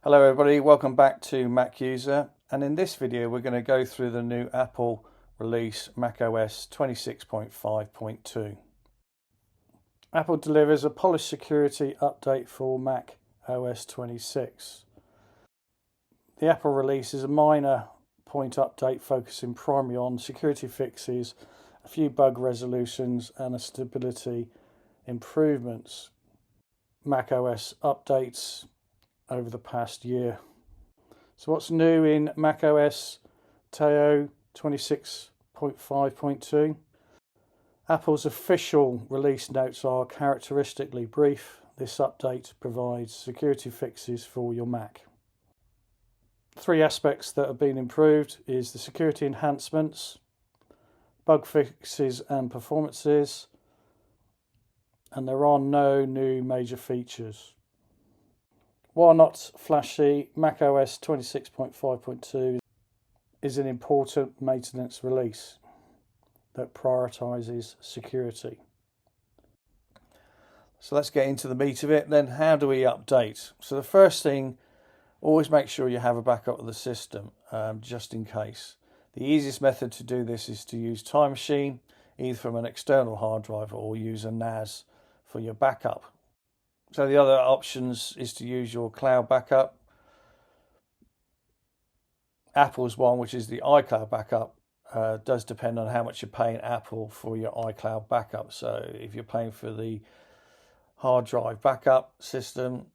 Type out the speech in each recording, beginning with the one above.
Hello everybody, welcome back to Mac User, and in this video we're going to go through the new Apple release macOS 26.5.2. Apple delivers a polished security update for Mac OS 26. The Apple release is a minor point update focusing primarily on security fixes, a few bug resolutions and a stability improvements. macOS updates over the past year. So what's new in macOS Tahoe 26.5.2? Apple's official release notes are characteristically brief. This update provides security fixes for your Mac. Three aspects that have been improved is the security enhancements, bug fixes and performances, and there are no new major features. While not flashy, macOS 26.5.2 is an important maintenance release that prioritizes security. So let's get into the meat of it. Then how do we update? So the first thing, always make sure you have a backup of the system, just in case. The easiest method to do this is to use Time Machine, either from an external hard drive or use a NAS for your backup. So the other options is to use your cloud backup. Apple's one, which is the iCloud backup, does depend on how much you're paying Apple for your iCloud backup. So if you're paying for the hard drive backup system,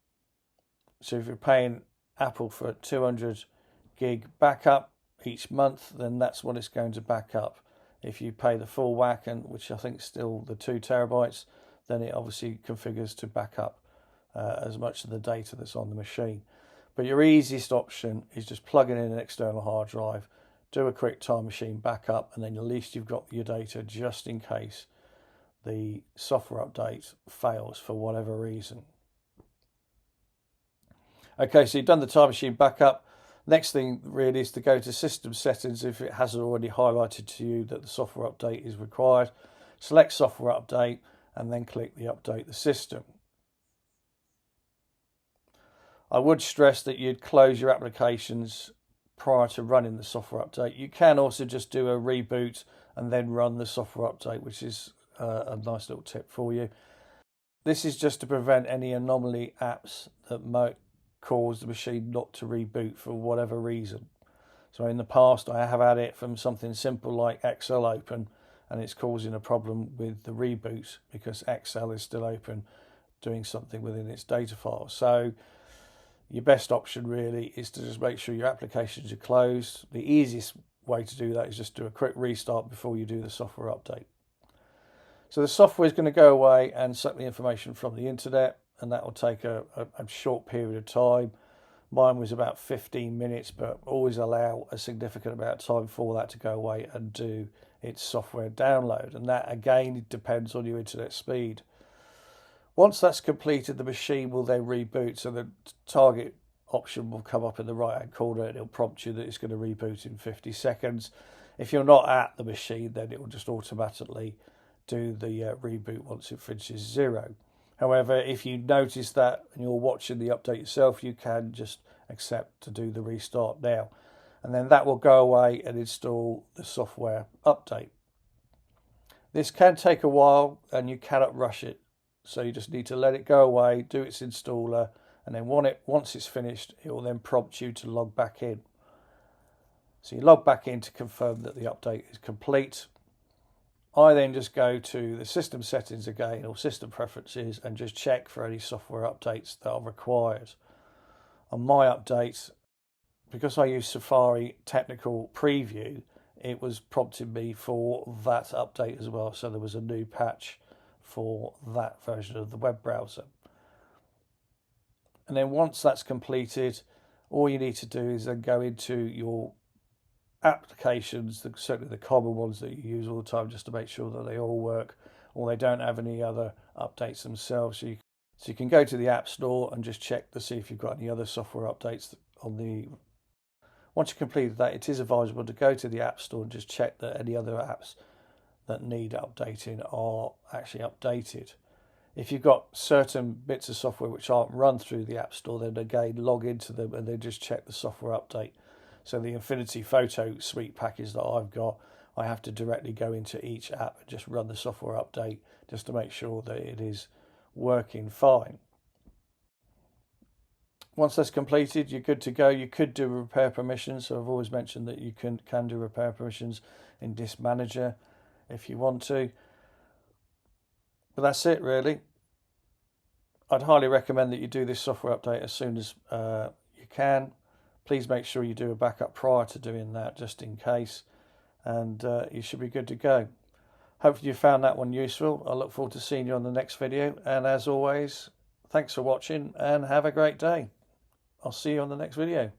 so if you're paying Apple for 200 gig backup each month, then that's what it's going to back up. If you pay the full whack, and which I think is still the 2 terabytes, then it obviously configures to back up as much of the data that's on the machine. But your easiest option is just plugging in an external hard drive, do a quick Time Machine backup, and then at least you've got your data just in case the software update fails for whatever reason. Okay, so you've done the Time Machine backup. Next thing really is to go to System Settings if it hasn't already highlighted to you that the software update is required. Select Software Update and then click the Update the System. I would stress that you'd close your applications prior to running the software update. You can also just do a reboot and then run the software update, which is a nice little tip for you. This is just to prevent any anomaly apps that might cause the machine not to reboot for whatever reason. So in the past, I have had it from something simple like Excel open, and it's causing a problem with the reboot because Excel is still open doing something within its data file. So your best option really is to just make sure your applications are closed. The easiest way to do that is just do a quick restart before you do the software update. So the software is going to go away and suck the information from the internet, and that will take a short period of time. Mine was about 15 minutes, but always allow a significant amount of time for that to go away and do its software download. And that again, it depends on your internet speed. Once that's completed, the machine will then reboot, so the target option will come up in the right hand corner and it'll prompt you that it's going to reboot in 50 seconds. If you're not at the machine, then it will just automatically do the reboot once it finishes 0. However, if you notice that and you're watching the update yourself, you can just accept to do the restart now. And then that will go away and install the software update. This can take a while and you cannot rush it. So you just need to let it go away, do its installer, and then once it's finished, it will then prompt you to log back in. So you log back in to confirm that the update is complete. I then just go to the system settings again, or system preferences, and just check for any software updates that are required. On my update, because I use Safari Technical Preview, it was prompting me for that update as well. So there was a new patch for that version of the web browser. And then once that's completed, all you need to do is then go into your applications, certainly the common ones that you use all the time, just to make sure that they all work or they don't have any other updates themselves. So you can go to the App Store and just check to see if you've got any other software updates on the. Once you've completed that, it is advisable to go to the App Store and just check that any other apps that need updating are actually updated. If you've got certain bits of software which aren't run through the App Store, then again log into them and then just check the software update. So the Infinity Photo Suite package that I've got, I have to directly go into each app and just run the software update just to make sure that it is working fine. Once that's completed, you're good to go. You could do repair permissions. So I've always mentioned that you can do repair permissions in Disk Manager if you want to. But that's it, really. I'd highly recommend that you do this software update as soon as you can. Please make sure you do a backup prior to doing that, just in case. And you should be good to go. Hopefully you found that one useful. I look forward to seeing you on the next video. And as always, thanks for watching and have a great day. I'll see you on the next video.